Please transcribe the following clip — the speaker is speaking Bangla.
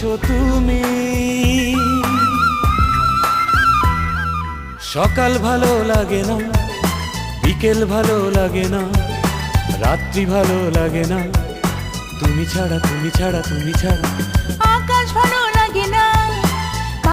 এসো তুমি। সকাল ভালো লাগে না, বিকেল ভালো লাগে না, রাত্রি ভালো লাগে না, তুমি ছাড়া তুমি ছাড়া তুমি ছাড়া